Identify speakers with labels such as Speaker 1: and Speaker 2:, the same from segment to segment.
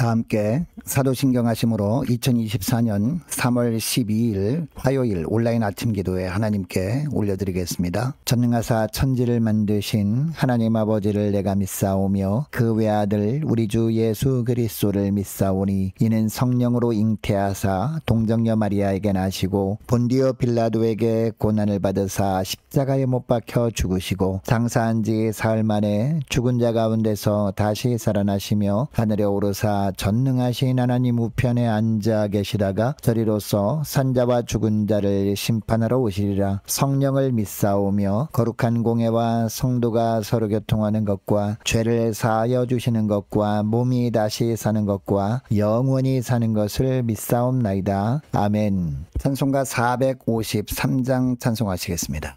Speaker 1: 다 함께 사도신경 하심으로 2024년 3월 12일 화요일 온라인 아침 기도에 하나님께 올려드리겠습니다. 전능하사 천지를 만드신 하나님 아버지를 내가 믿사오며 그 외아들 우리 주 예수 그리스도를 믿사오니 이는 성령으로 잉태하사 동정녀 마리아에게 나시고 본디오 빌라도에게 고난을 받으사 십자가에 못 박혀 죽으시고 장사한 지 사흘 만에 죽은 자 가운데서 다시 살아나시며 하늘에 오르사 전능하신 하나님 우편에 앉아 계시다가 저리로서 산자와 죽은 자를 심판하러 오시리라. 성령을 믿사오며 거룩한 공회와 성도가 서로 교통하는 것과 죄를 사하여 주시는 것과 몸이 다시 사는 것과 영원히 사는 것을 믿사옵나이다. 아멘. 찬송가 453장 찬송하시겠습니다.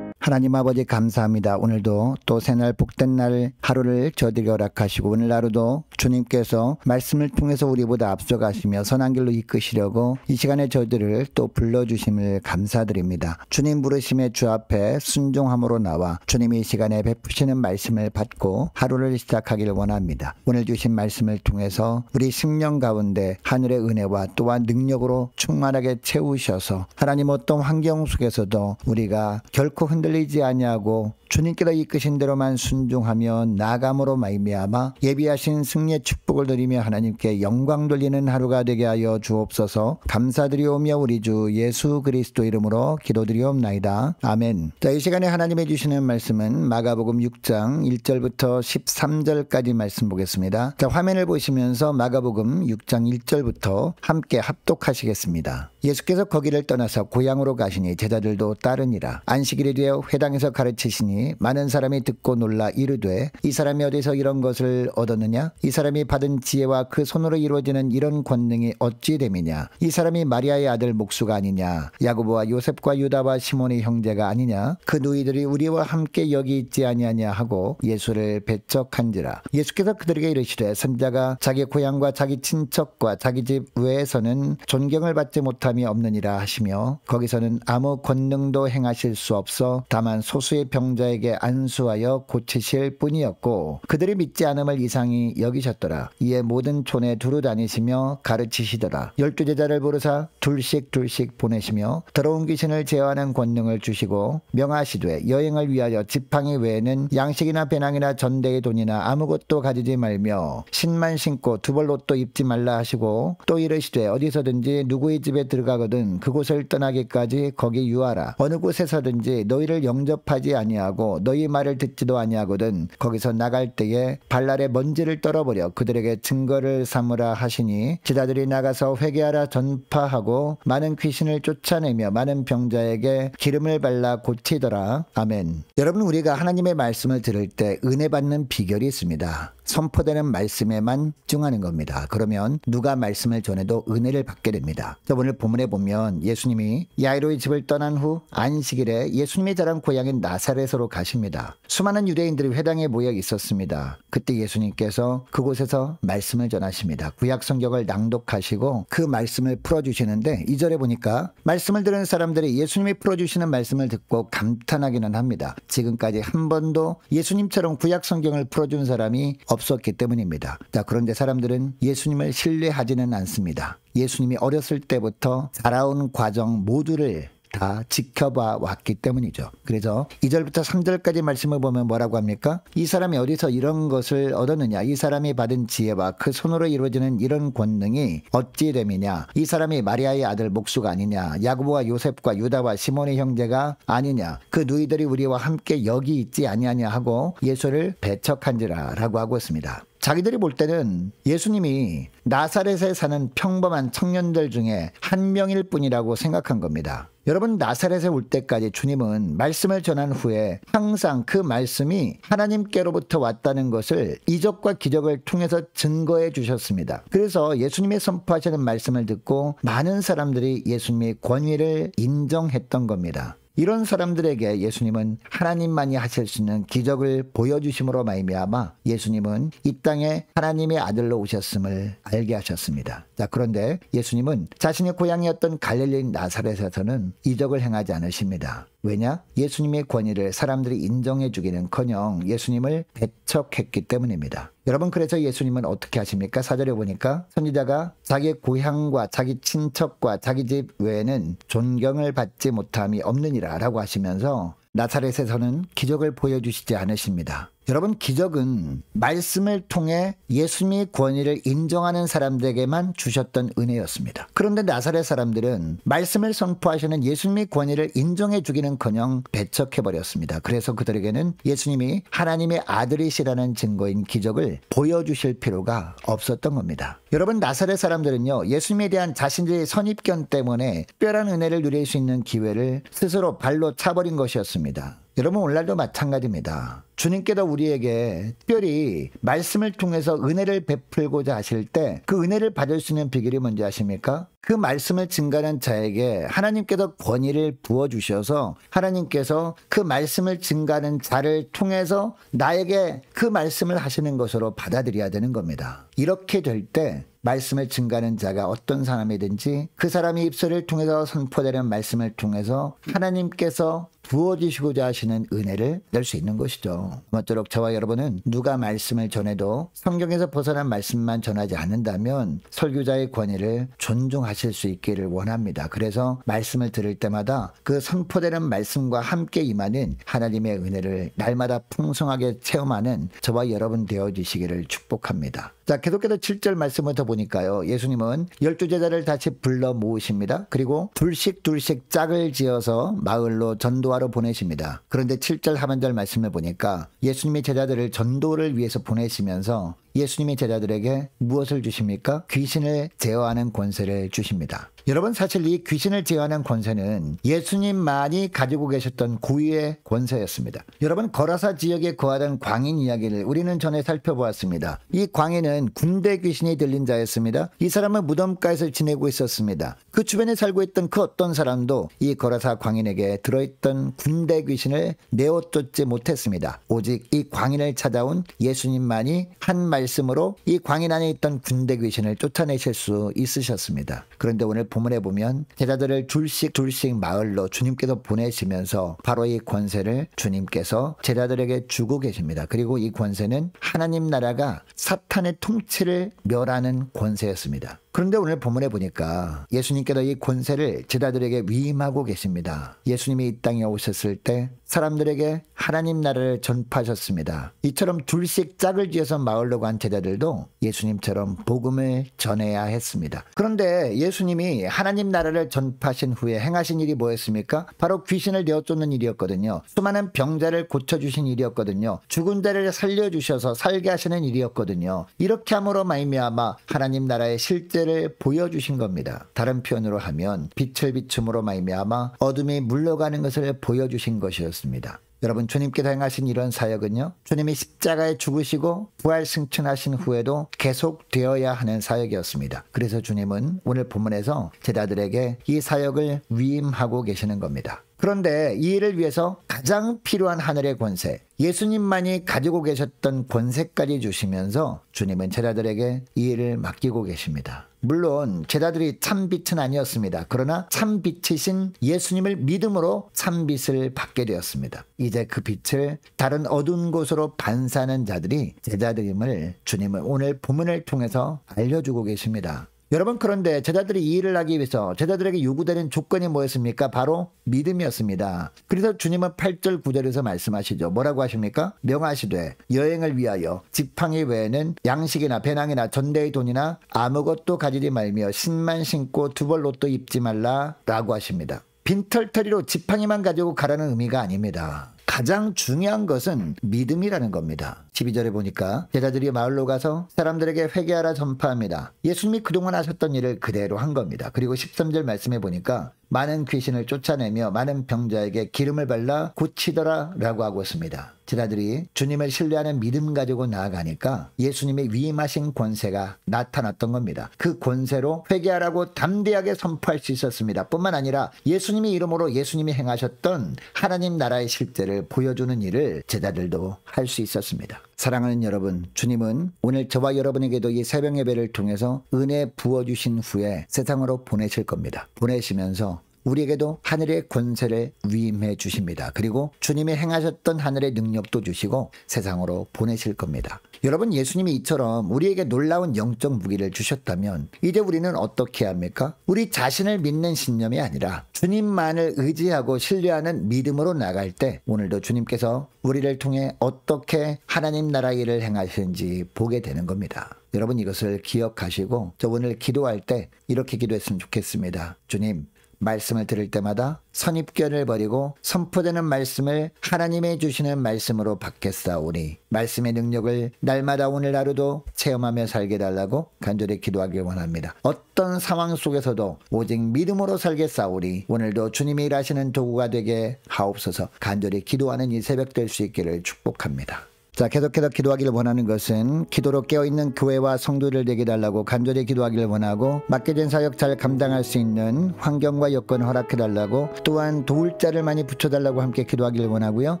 Speaker 1: 하나님 아버지 감사합니다. 오늘도 또 새날 복된 날 하루를 저에게 허락하시고 오늘 하루도 주님께서 말씀을 통해서 우리보다 앞서가시며 선한 길로 이끄시려고 이 시간에 저희들을 또 불러주심을 감사드립니다. 주님 부르심에 주 앞에 순종함으로 나와 주님이 이 시간에 베푸시는 말씀을 받고 하루를 시작하기를 원합니다. 오늘 주신 말씀을 통해서 우리 심령 가운데 하늘의 은혜와 또한 능력으로 충만하게 채우셔서 하나님 어떤 환경 속에서도 우리가 결코 흔들리지 아니하고 주님께서 이끄신 대로만 순종하며 나아감으로 말미암아 예비하신 승리의 축복을 드리며 하나님께 영광 돌리는 하루가 되게 하여 주옵소서. 감사드리오며 우리 주 예수 그리스도 이름으로 기도드리옵나이다. 아멘. 자, 이 시간에 하나님이 주시는 말씀은 마가복음 6장 1절부터 13절까지 말씀 보겠습니다. 자, 화면을 보시면서 마가복음 6장 1절부터 함께 합독하시겠습니다. 예수께서 거기를 떠나서 고향으로 가시니 제자들도 따르니라. 안식일이 되어 회당에서 가르치시니 하시니 많은 사람이 듣고 놀라 이르되 이 사람이 어디서 이런 것을 얻었느냐? 이 사람이 받은 지혜와 그 손으로 이루어지는 이런 권능이 어찌 됨이냐? 이 사람이 마리아의 아들 목수가 아니냐? 야고보와 요셉과 유다와 시몬의 형제가 아니냐? 그 누이들이 우리와 함께 여기 있지 아니하냐 하고 예수를 배척한지라. 예수께서 그들에게 이르시되 선지자가 자기 고향과 자기 친척과 자기 집 외에서는 존경을 받지 못함이 없느니라 하시며 거기서는 아무 권능도 행하실 수 없어 다만 소수의 병자에게 안수하여 고치실 뿐이었고 그들이 믿지 않음을 이상히 여기셨더라. 이에 모든 촌에 두루 다니시며 가르치시더라. 12제자를 부르사 둘씩 보내시며 더러운 귀신을 제어하는 권능을 주시고 명하시되 여행을 위하여 지팡이 외에는 양식이나 배낭이나 전대의 돈이나 아무것도 가지지 말며 신만 신고 두벌 옷도 입지 말라 하시고 또 이르시되 어디서든지 누구의 집에 들어가거든 그곳을 떠나기까지 거기 유하라. 어느 곳에서든지 너희를 영접하지 아니하고 너희 말을 듣지도 아니하거든 거기서 나갈 때에 발날에 먼지를 떨어버려 그들에게 증거를 삼으라 하시니 제자들이 나가서 회개하라 전파하고 많은 귀신을 쫓아내며 많은 병자에게 기름을 발라 고치더라. 아멘. 여러분, 우리가 하나님의 말씀을 들을 때 은혜 받는 비결이 있습니다. 선포되는 말씀에만 집중하는 겁니다. 그러면 누가 말씀을 전해도 은혜를 받게 됩니다. 오늘 본문에 보면 예수님이 야이로의 집을 떠난 후 안식일에 예수님이 자란 고향인 나사렛으로 가십니다. 수많은 유대인들이 회당에 모여 있었습니다. 그때 예수님께서 그곳에서 말씀을 전하십니다. 구약 성경을 낭독하시고 그 말씀을 풀어주시는데 2절에 보니까 말씀을 들은 사람들이 예수님이 풀어주시는 말씀을 듣고 감탄하기는 합니다. 지금까지 한 번도 예수님처럼 구약 성경을 풀어준 사람이 없었기 때문입니다. 자, 그런데 사람들은 예수님을 신뢰하지는 않습니다. 예수님이 어렸을 때부터 자라온 과정 모두를 다 지켜봐 왔기 때문이죠. 그래서 2절부터 3절까지 말씀을 보면 뭐라고 합니까? 이 사람이 어디서 이런 것을 얻었느냐? 이 사람이 받은 지혜와 그 손으로 이루어지는 이런 권능이 어찌 됨이냐? 이 사람이 마리아의 아들 목수가 아니냐? 야고보와 요셉과 유다와 시몬의 형제가 아니냐? 그 누이들이 우리와 함께 여기 있지 아니하냐 하고 예수를 배척한지라 라고 하고 있습니다. 자기들이 볼 때는 예수님이 나사렛에 사는 평범한 청년들 중에 한 명일 뿐이라고 생각한 겁니다. 여러분, 나사렛에 올 때까지 주님은 말씀을 전한 후에 항상 그 말씀이 하나님께로부터 왔다는 것을 이적과 기적을 통해서 증거해 주셨습니다. 그래서 예수님의 선포하시는 말씀을 듣고 많은 사람들이 예수님의 권위를 인정했던 겁니다. 이런 사람들에게 예수님은 하나님만이 하실 수 있는 기적을 보여주심으로 말미암아 예수님은 이 땅에 하나님의 아들로 오셨음을 알게 하셨습니다. 자, 그런데 예수님은 자신의 고향이었던 갈릴리 나사렛에서는 이적을 행하지 않으십니다. 왜냐? 예수님의 권위를 사람들이 인정해 주기는커녕 예수님을 배척했기 때문입니다. 여러분, 그래서 예수님은 어떻게 하십니까? 4절에 보니까 선지자가 자기 고향과 자기 친척과 자기 집 외에는 존경을 받지 못함이 없느니라 라고 하시면서 나사렛에서는 기적을 보여주시지 않으십니다. 여러분, 기적은 말씀을 통해 예수님의 권위를 인정하는 사람들에게만 주셨던 은혜였습니다. 그런데 나사렛 사람들은 말씀을 선포하시는 예수님의 권위를 인정해 주기는커녕 배척해버렸습니다. 그래서 그들에게는 예수님이 하나님의 아들이시라는 증거인 기적을 보여주실 필요가 없었던 겁니다. 여러분, 나사렛 사람들은요, 예수님에 대한 자신들의 선입견 때문에 특별한 은혜를 누릴 수 있는 기회를 스스로 발로 차버린 것이었습니다. 여러분, 오늘날도 마찬가지입니다. 주님께서 우리에게 특별히 말씀을 통해서 은혜를 베풀고자 하실 때 그 은혜를 받을 수 있는 비결이 뭔지 아십니까? 그 말씀을 증가하는 자에게 하나님께서 권위를 부어주셔서 하나님께서 그 말씀을 증가하는 자를 통해서 나에게 그 말씀을 하시는 것으로 받아들여야 되는 겁니다. 이렇게 될 때 말씀을 증가하는 자가 어떤 사람이든지 그 사람의 입술을 통해서 선포되는 말씀을 통해서 하나님께서 부어주시고자 하시는 은혜를 낼 수 있는 것이죠. 아무쪼록 저와 여러분은 누가 말씀을 전해도 성경에서 벗어난 말씀만 전하지 않는다면 설교자의 권위를 존중하실 수 있기를 원합니다. 그래서 말씀을 들을 때마다 그 선포되는 말씀과 함께 임하는 하나님의 은혜를 날마다 풍성하게 체험하는 저와 여러분 되어주시기를 축복합니다. 자, 계속해서 7절 말씀을 더 보니까요, 예수님은 12제자를 다시 불러 모으십니다. 그리고 둘씩 짝을 지어서 마을로 전도하러 보내십니다. 그런데 7절 하반절 말씀을 보니까 예수님이 제자들을 전도를 위해서 보내시면서 예수님이 제자들에게 무엇을 주십니까? 귀신을 제어하는 권세를 주십니다. 여러분, 사실 이 귀신을 제어하는 권세는 예수님만이 가지고 계셨던 고유의 권세였습니다. 여러분, 거라사 지역에 거하던 광인 이야기를 우리는 전에 살펴보았습니다. 이 광인은 군대 귀신이 들린 자였습니다. 이 사람은 무덤가에서 지내고 있었습니다. 그 주변에 살고 있던 그 어떤 사람도 이 거라사 광인에게 들어있던 군대 귀신을 내어쫓지 못했습니다. 오직 이 광인을 찾아온 예수님만이 한 말씀으로 이 광인 안에 있던 군대 귀신을 쫓아내실 수 있으셨습니다. 그런데 오늘 본문에 보면 제자들을 둘씩 마을로 주님께서 보내시면서 바로 이 권세를 주님께서 제자들에게 주고 계십니다. 그리고 이 권세는 하나님 나라가 사탄의 통치를 멸하는 권세였습니다. 그런데 오늘 본문에 보니까 예수님께서 이 권세를 제자들에게 위임하고 계십니다. 예수님이 이 땅에 오셨을 때 사람들에게 하나님 나라를 전파하셨습니다. 이처럼 둘씩 짝을 지어서 마을로 간 제자들도 예수님처럼 복음을 전해야 했습니다. 그런데 예수님이 하나님 나라를 전파하신 후에 행하신 일이 뭐였습니까? 바로 귀신을 내어쫓는 일이었거든요. 수많은 병자를 고쳐주신 일이었거든요. 죽은 자를 살려주셔서 살게 하시는 일이었거든요. 이렇게 함으로 말미암아 하나님 나라의 실제를 보여주신 겁니다. 다른 표현으로 하면 빛을 비춤으로 말미암아 어둠이 물러가는 것을 보여주신 것이었습니다. 여러분, 주님께서 행하신 이런 사역은요, 주님이 십자가에 죽으시고 부활 승천하신 후에도 계속되어야 하는 사역이었습니다. 그래서 주님은 오늘 본문에서 제자들에게 이 사역을 위임하고 계시는 겁니다. 그런데 이 일을 위해서 가장 필요한 하늘의 권세, 예수님만이 가지고 계셨던 권세까지 주시면서 주님은 제자들에게 이 일을 맡기고 계십니다. 물론 제자들이 참 빛은 아니었습니다. 그러나 참 빛이신 예수님을 믿음으로 참 빛을 받게 되었습니다. 이제 그 빛을 다른 어두운 곳으로 반사하는 자들이 제자들임을 주님은 오늘 본문을 통해서 알려주고 계십니다. 여러분, 그런데 제자들이 이 일을 하기 위해서 제자들에게 요구되는 조건이 뭐였습니까? 바로 믿음이었습니다. 그래서 주님은 8절 9절에서 말씀하시죠. 뭐라고 하십니까? 명하시되 여행을 위하여 지팡이 외에는 양식이나 배낭이나 전대의 돈이나 아무것도 가지지 말며 신만 신고 두 벌 옷도 입지 말라 라고 하십니다. 빈털터리로 지팡이만 가지고 가라는 의미가 아닙니다. 가장 중요한 것은 믿음이라는 겁니다. 12절에 보니까 제자들이 마을로 가서 사람들에게 회개하라 전파합니다. 예수님이 그동안 하셨던 일을 그대로 한 겁니다. 그리고 13절 말씀해 보니까 많은 귀신을 쫓아내며 많은 병자에게 기름을 발라 고치더라 라고 하고 있습니다. 제자들이 주님을 신뢰하는 믿음 가지고 나아가니까 예수님의 위임하신 권세가 나타났던 겁니다. 그 권세로 회개하라고 담대하게 선포할 수 있었습니다. 뿐만 아니라 예수님의 이름으로 예수님이 행하셨던 하나님 나라의 실제를 보여주는 일을 제자들도 할 수 있었습니다. 사랑하는 여러분, 주님은 오늘 저와 여러분에게도 이 새벽 예배를 통해서 은혜 부어주신 후에 세상으로 보내실 겁니다. 보내시면서 우리에게도 하늘의 권세를 위임해 주십니다. 그리고 주님이 행하셨던 하늘의 능력도 주시고 세상으로 보내실 겁니다. 여러분, 예수님이 이처럼 우리에게 놀라운 영적 무기를 주셨다면 이제 우리는 어떻게 합니까? 우리 자신을 믿는 신념이 아니라 주님만을 의지하고 신뢰하는 믿음으로 나갈 때 오늘도 주님께서 우리를 통해 어떻게 하나님 나라 일을 행하시는지 보게 되는 겁니다. 여러분, 이것을 기억하시고 저 오늘 기도할 때 이렇게 기도했으면 좋겠습니다. 주님, 말씀을 들을 때마다 선입견을 버리고 선포되는 말씀을 하나님이 주시는 말씀으로 받겠사오니 말씀의 능력을 날마다 오늘 하루도 체험하며 살게 달라고 간절히 기도하길 원합니다. 어떤 상황 속에서도 오직 믿음으로 살겠사오니 오늘도 주님이 일하시는 도구가 되게 하옵소서. 간절히 기도하는 이 새벽 될 수 있기를 축복합니다. 자, 계속해서 기도하기를 원하는 것은 기도로 깨어있는 교회와 성도들 되게 달라고 간절히 기도하기를 원하고 맡겨진 사역 잘 감당할 수 있는 환경과 여건 허락해달라고 또한 도울 자를 많이 붙여달라고 함께 기도하기를 원하고요.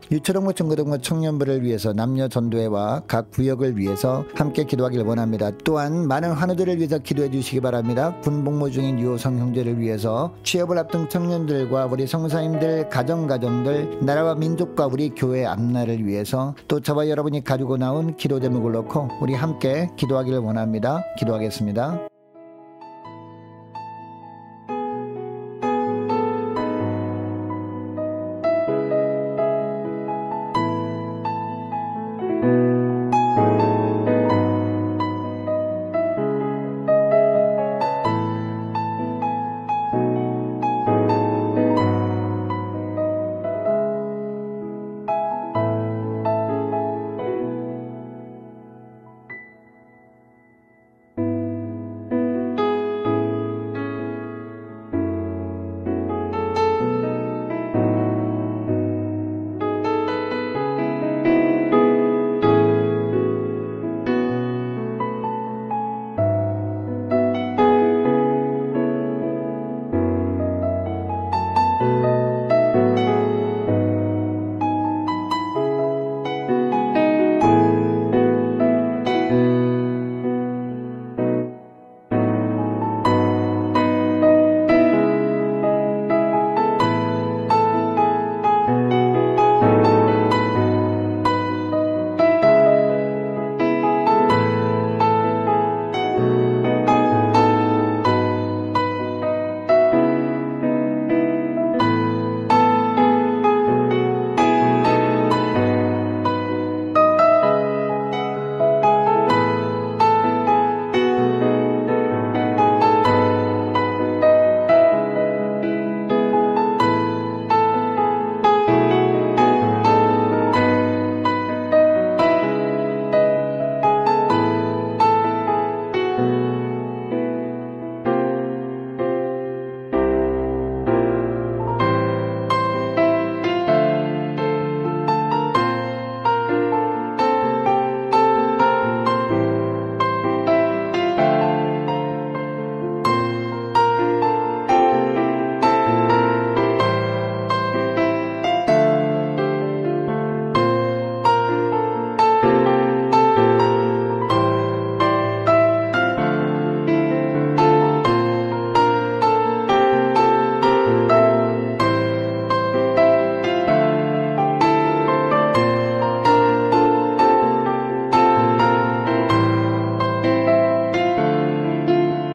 Speaker 1: 유초동부 청고동부 청년부를 위해서 남녀 전도회와 각 구역을 위해서 함께 기도하기를 원합니다. 또한 많은 환우들을 위해서 기도해 주시기 바랍니다. 군복무 중인 유호성 형제를 위해서 취업을 앞둔 청년들과 우리 성사님들 가정들 나라와 민족과 우리 교회 앞날을 위해서 또 저와 여러분이 가지고 나온 기도 제목을 놓고 우리 함께 기도하기를 원합니다. 기도하겠습니다.